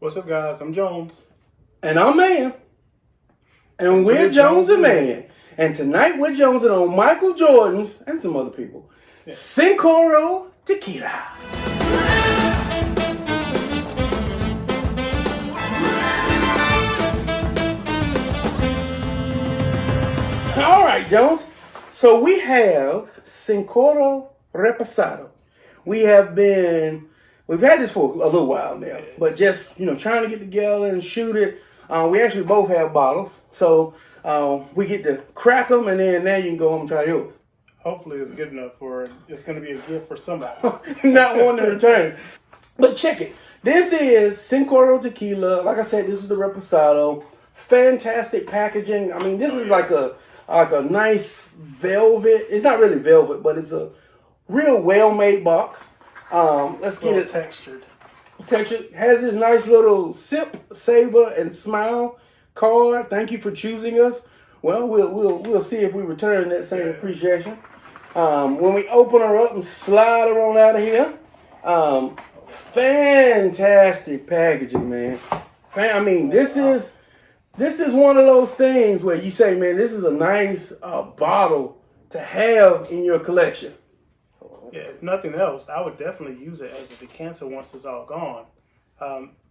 What's up, guys? I'm Jones. And I'm Mann. And we're Jones and Mann. And tonight we're jonesing on Michael Jordan's and some other people. Yeah. Cincoro Tequila. All right, Jones. So we have Cincoro Reposado. We've had this for a little while now, but just, trying to get together and shoot it. We actually both have bottles, so we get to crack them, and then now you can go home and try yours. Hopefully it's good enough it's going to be a gift for somebody. Not one in return. But check it. This is Cincoro Tequila. Like I said, this is the Reposado. Fantastic packaging. I mean, this is like a nice velvet. It's not really velvet, but it's a real well-made box. Let's get it textured. Has this nice little sip, savor, and smile card. Thank you for choosing us. Well, we'll see if we return that same appreciation. When we open her up and slide her on out of here. Fantastic packaging, man. I mean, this is one of those things where you say, man, this is a nice bottle to have in your collection. Yeah, if nothing else, I would definitely use it as a decanter once it's all gone.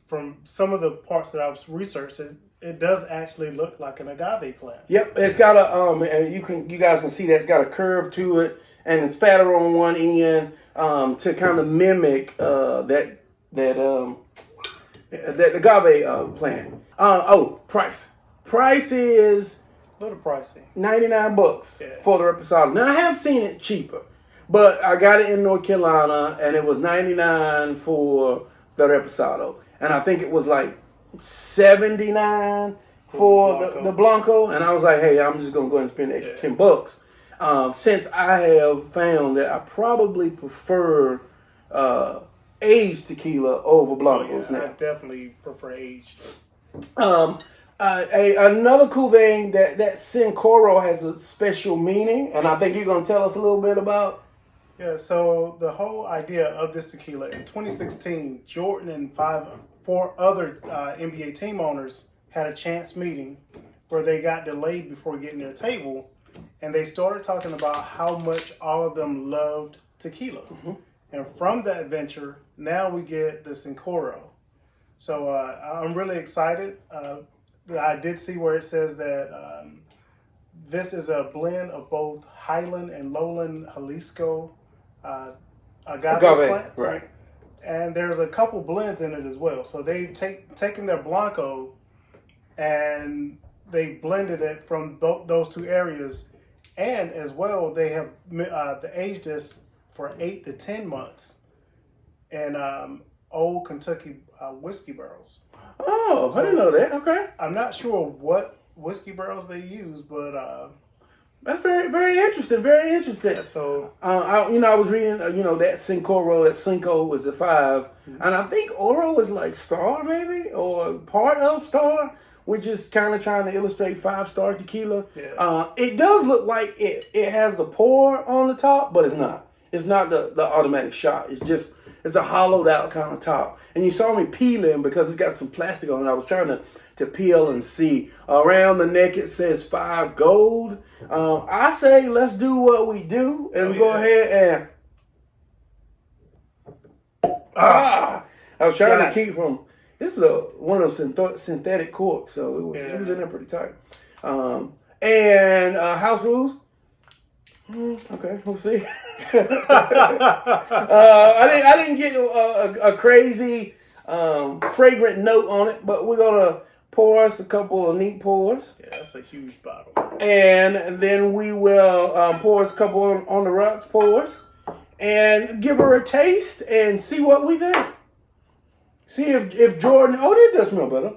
From some of the parts that I've researched, it does actually look like an agave plant. Yep, it's got and you guys can see that it's got a curve to it, and it's fatter on one end to kind of mimic that agave plant. Price. Price is a little pricey. $99 for the Reposado. Now I have seen it cheaper. But I got it in North Carolina, and it was $99 for the Reposado. And I think it was like $79 for the Blanco. And I was like, hey, I'm just going to go ahead and spend the extra $10. Since I have found that I probably prefer aged tequila over Blancos now. I definitely prefer aged. Another cool thing that Cincoro has a special meaning, and I think you're going to tell us a little bit about. Yeah, so the whole idea of this tequila, in 2016, Jordan and four other NBA team owners had a chance meeting where they got delayed before getting their table, and they started talking about how much all of them loved tequila. Mm-hmm. And from that venture, now we get the Cincoro. So I'm really excited. I did see where it says that this is a blend of both Highland and Lowland Jalisco agave plants. Right. And there's a couple blends in it as well. So they've taken their Blanco and they blended it from those two areas. And as well, they have aged this for 8 to 10 months in old Kentucky whiskey barrels. Oh, I didn't know that. Okay. I'm not sure what whiskey barrels they use, but that's very, very interesting. Very interesting. So, I was reading, that Cincoro, that Cinco was the 5, and I think Oro is like Star, maybe, or part of Star, which is kind of trying to illustrate 5-star tequila. Yeah. It does look like it has the pour on the top, but it's not. It's not the automatic shot. It's a hollowed out kind of top. And you saw me peeling because it's got some plastic on it. I was trying to peel and see. Around the neck it says 5 gold. I say let's do what we do and go ahead and I was trying to keep from. This is one of those synthetic corks, so it was in there pretty tight. And house rules. Okay, we'll see. I didn't get a crazy fragrant note on it, but we're gonna pour us a couple of neat pours. Yeah, that's a huge bottle. And then we will pour us a couple on the rocks pours and give her a taste and see what we think. See if Jordan. Oh, it does smell better.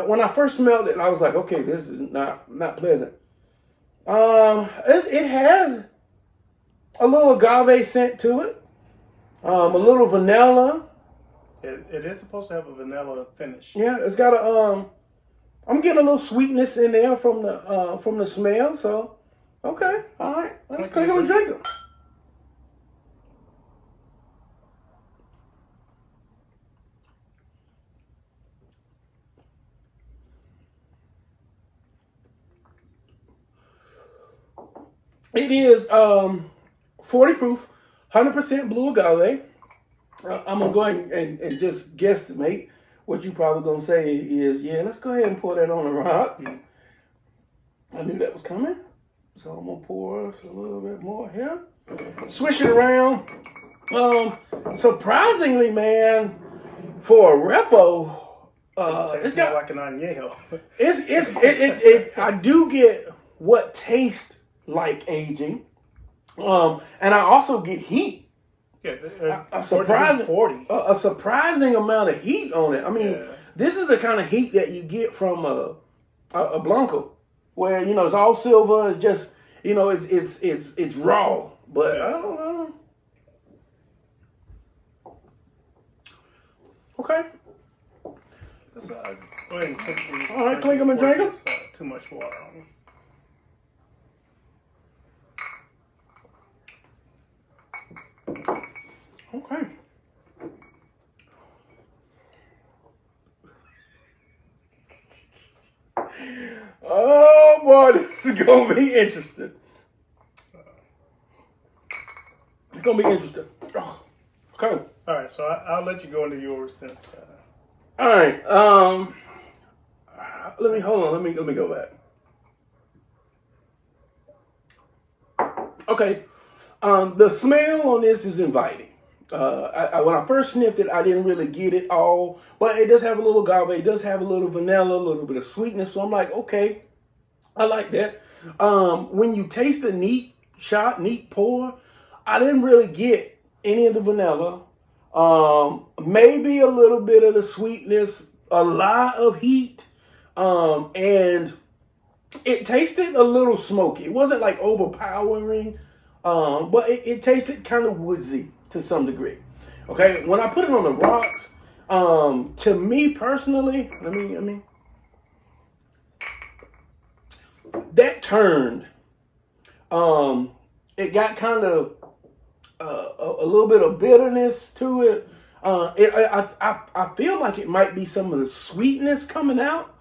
When I first smelled it, I was like, okay, this is not pleasant. It has a little agave scent to it. A little vanilla. It is supposed to have a vanilla finish. Yeah, it's got I'm getting a little sweetness in there from the smell. So, okay, all right, let's go and drink them. It is 40 proof, 100% blue agave. I'm gonna go ahead and just guesstimate. What you probably gonna say is, yeah, let's go ahead and pour that on the rock. I knew that was coming, so I'm gonna pour us a little bit more here. Swish it around. Surprisingly, man, for a repo, It's got like an añejo. I do get what tastes like aging, and I also get heat. Yeah, a surprising amount of heat on it. I mean, this is the kind of heat that you get from a Blanco, where it's all silver. It's just it's raw, but I don't know. Okay. Let's go ahead and clink these. All right, clink them and drink them. Too much water on them. Okay. Oh boy, this is gonna be interesting. It's gonna be interesting. Oh, okay. All right, so I'll let you go into yours since. All right. Let me hold on. Let me go back. Okay. The smell on this is inviting. When I first sniffed it, I didn't really get it all, but it does have a little agave, it does have a little vanilla, a little bit of sweetness. So I'm like, okay, I like that. When you taste the neat pour, I didn't really get any of the vanilla. Maybe a little bit of the sweetness, a lot of heat, and it tasted a little smoky. It wasn't like overpowering. But it tasted kind of woodsy to some degree. Okay, when I put it on the rocks, to me personally, let me that turned. It got kind of a little bit of bitterness to it. I feel like it might be some of the sweetness coming out,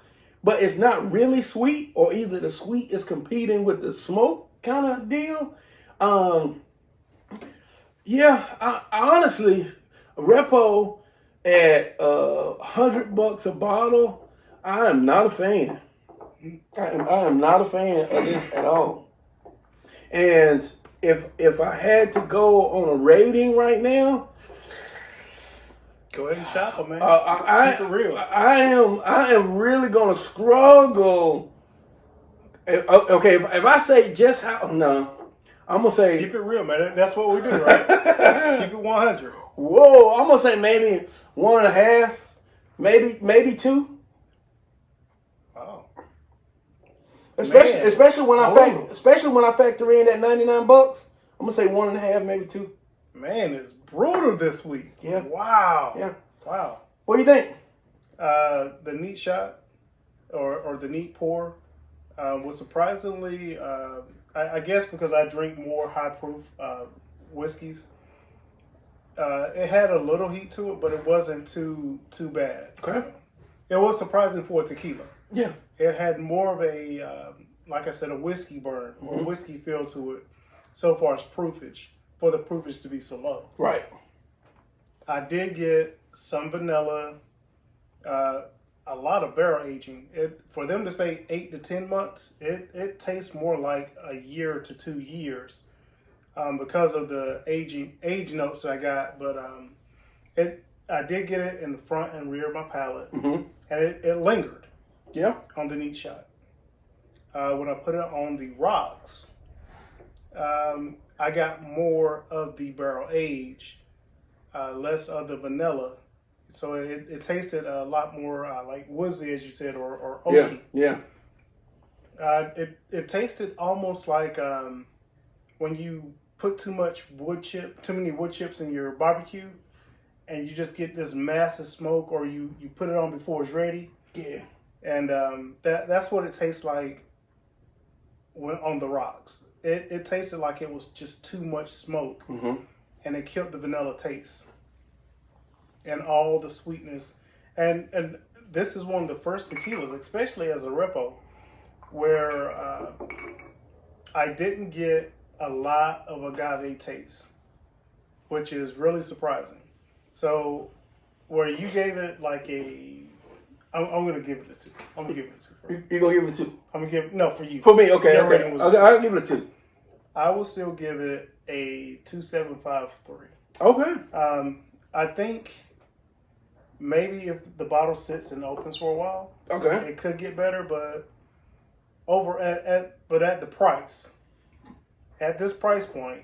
but it's not really sweet, or either the sweet is competing with the smoke kind of deal. I honestly, Repo at $100 a bottle, I am not a fan. I am not a fan of this at all. And if I had to go on a rating right now, go ahead and shop them, man. Keep it real. I am really gonna struggle. Okay, if I say just how I'm gonna say keep it real, man. That's what we do, right? Keep it 100. Whoa, I'm gonna say maybe 1.5, maybe 2. Oh, especially when I factor in that $99. I'm gonna say 1.5, maybe 2. Man, it's brutal this week. Yeah. Wow. Yeah. Wow. What do you think? The neat shot or the neat pour was surprisingly. I guess because I drink more high proof whiskeys, it had a little heat to it, but it wasn't too bad. Okay. It was surprising for a tequila. Yeah. It had more of a, like I said, a whiskey burn or whiskey feel to it, so far as proofage, for the proofage to be so low. Right. I did get some vanilla, a lot of barrel aging. For them to say 8 to 10 months, it tastes more like a year to 2 years because of the age notes that I got. But I did get it in the front and rear of my palate, and it lingered. Yeah. On the neat shot. When I put it on the rocks, I got more of the barrel age, less of the vanilla. So it tasted a lot more like woodsy, as you said, or oaky. Yeah. It tasted almost like when you put too many wood chips in your barbecue, and you just get this massive smoke, or you put it on before it's ready. Yeah. And that's what it tastes like when on the rocks. It tasted like it was just too much smoke, and it killed the vanilla taste and all the sweetness. And this is one of the first tequilas, especially as a repo, where I didn't get a lot of agave taste, which is really surprising. So, where you gave it like I'm gonna give it a 2. I'm gonna give it a 2. You're gonna give it a 2? I'm gonna give no for you. For me, okay, Your okay. rating was I'll give it a 2. I will still give it a 2.753. Okay. I think maybe if the bottle sits and opens for a while, okay, it could get better. But at the price, at this price point,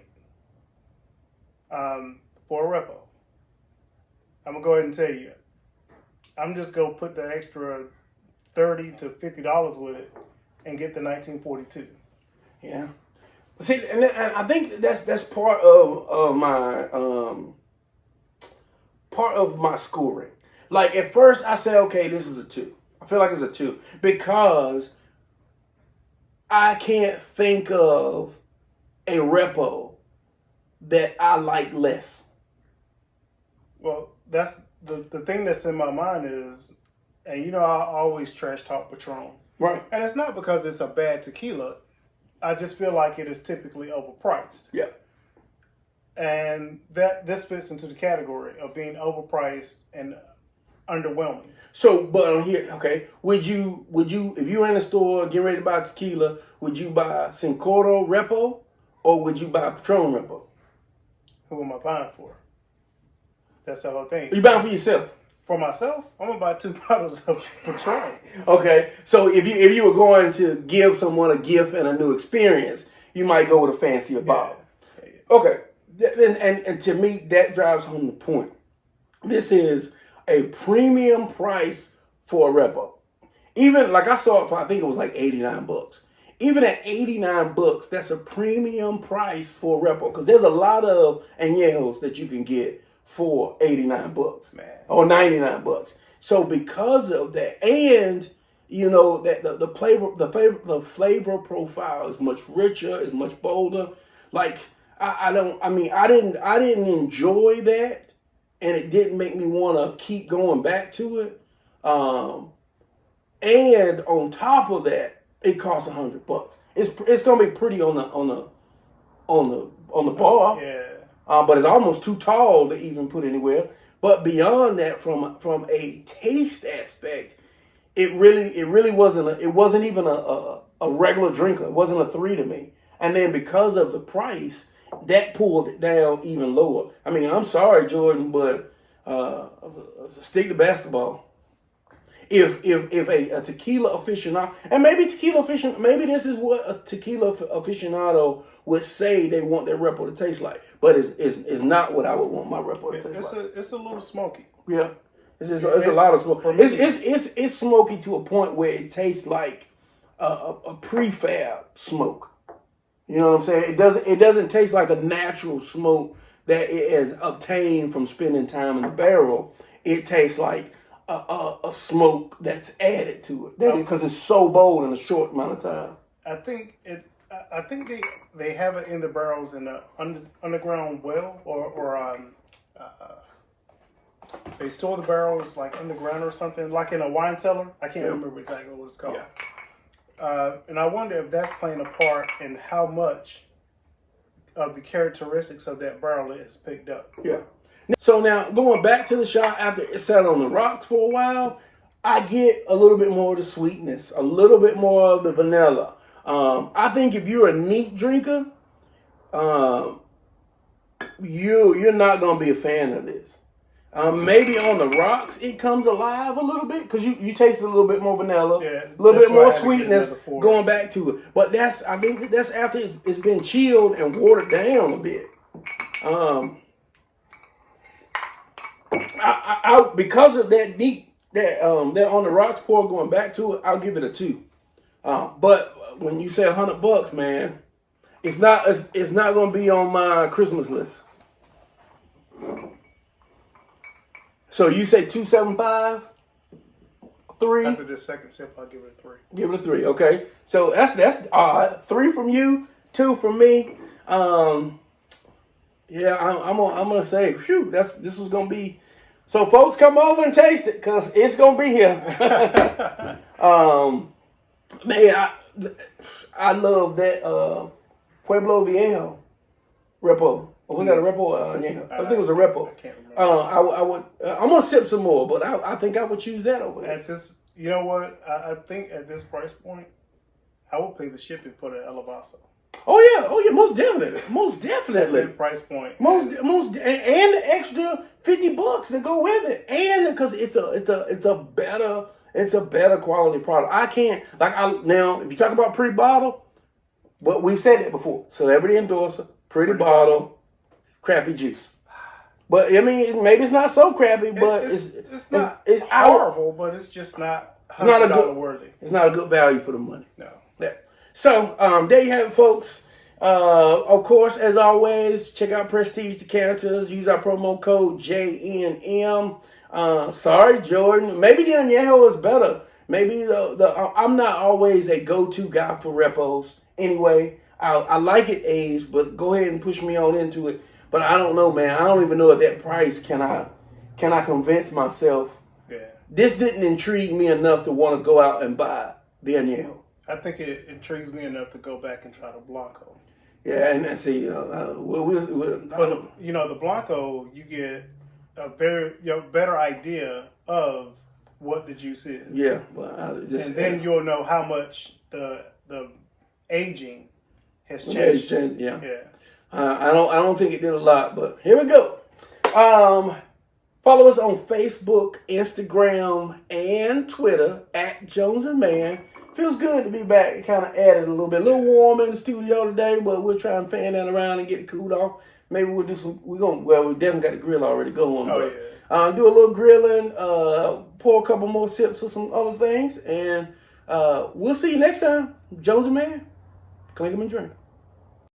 for a repo, I'm gonna go ahead and tell you, I'm just gonna put the extra $30 to $50 with it and get the 1942. Yeah. See, and I think that's part of my scoring. Like at first, I said, okay, this is a 2. I feel like it's a 2 because I can't think of a repo that I like less. Well, that's the thing that's in my mind is, and you know, I always trash talk Patron. Right. And it's not because it's a bad tequila. I just feel like it is typically overpriced. Yeah. And this fits into the category of being overpriced and underwhelming. So, but here, okay, would you, if you were in a store getting ready to buy tequila, would you buy Cincoro Repo or would you buy Patron Repo? Who am I buying for? That's the whole thing. You buying for yourself? For myself, I'm gonna buy 2 bottles of Patron. Okay, so if you were going to give someone a gift and a new experience, you might go with a fancier bottle. Yeah. Okay, and to me that drives home the point. This is a premium price for a repo. Even like I saw it for, I think it was like $89. Even at $89, that's a premium price for a repo because there's a lot of añejos that you can get for $89, man, or $99. So because of that, and you know that the flavor profile is much richer, is much bolder. Like I didn't enjoy that, and it didn't make me want to keep going back to it. And on top of that, it costs $100. It's gonna be pretty on the bar. Yeah. But it's almost too tall to even put anywhere. But beyond that, from a taste aspect, it really wasn't. It wasn't even a regular drinker. It wasn't a 3 to me. And then because of the price, that pulled it down even lower. I mean, I'm sorry, Jordan, but stick to basketball. If a tequila aficionado, and maybe this is what a tequila aficionado would say they want their repo to taste like, but it's not what I would want my repo to taste like. It's a little smoky. Yeah, it's a lot of smoke. It's smoky to a point where it tastes like a prefab smoke. You know what I'm saying? It doesn't taste like a natural smoke that it has obtained from spending time in the barrel. It tastes like a smoke that's added to it because it's so bold in a short amount of time. I think they have it in the barrels in the underground well, or they store the barrels like underground or something, like in a wine cellar. I can't remember exactly what it's called. Yeah. And I wonder if that's playing a part in how much of the characteristics of that barrel is picked up. Yeah. So now going back to the shot after it sat on the rocks for a while, I get a little bit more of the sweetness, a little bit more of the vanilla. I think if you're a neat drinker, you're not gonna be a fan of this. Maybe on the rocks it comes alive a little bit because you taste a little bit more vanilla, a little bit more sweetness going back to it. But I think that's after it's been chilled and watered down a bit. Because of that deep that on the rocks pour going back to it, I'll give it a 2. But when you say $100, man, it's not gonna be on my Christmas list. So you say 2.75, 3. After this second sip, I'll give it a 3. Give it a 3, okay. So that's odd. 3 from you, 2 from me. Yeah, I'm gonna say, phew, this was gonna be. So folks, come over and taste it because it's gonna be here. Man, I love that Pueblo Viejo Repo. Oh, we got a Repo. Yeah, I think it was a Repo. I can't remember. I'm gonna sip some more, but I think I would choose that over there. At this, you know what? I think at this price point, I would pay the shipping for the Elevaso. Oh yeah, most definitely. At that price point, and the extra $50 that go with it, and because it's a better quality product. I can't now if you talk about pretty bottle, but we've said that before. Celebrity endorser, pretty bottle, crappy juice. But I mean, maybe it's not so crappy, but it's not horrible, but it's just not $100 worthy. It's not a good value for the money. No. Yeah. So there you have it, folks. Of course, as always, check out Prestige Decanters. Use our promo code JNM. Sorry, Jordan. Maybe the Añejo is better. Maybe I'm not always a go-to guy for repos. Anyway, I like it aged, but go ahead and push me on into it. But I don't know, man. I don't even know at that price can I convince myself. Yeah. This didn't intrigue me enough to want to go out and buy the Añejo. I think it intrigues me enough to go back and try the Blanco. Yeah, and see, the Blanco, you get a better idea of what the juice is. Yeah, and then you'll know how much the aging has changed. Yeah. I don't think it did a lot, but here we go. Follow us on Facebook, Instagram, and Twitter at Jones and Mann. Feels good to be back and kind of added a little bit. A little warm in the studio today, but we'll try and fan that around and get it cooled off. Maybe we'll do some, we definitely got the grill already going. Do a little grilling, pour a couple more sips of some other things, and we'll see you next time. Jones and Mann, clink 'em and drink 'em.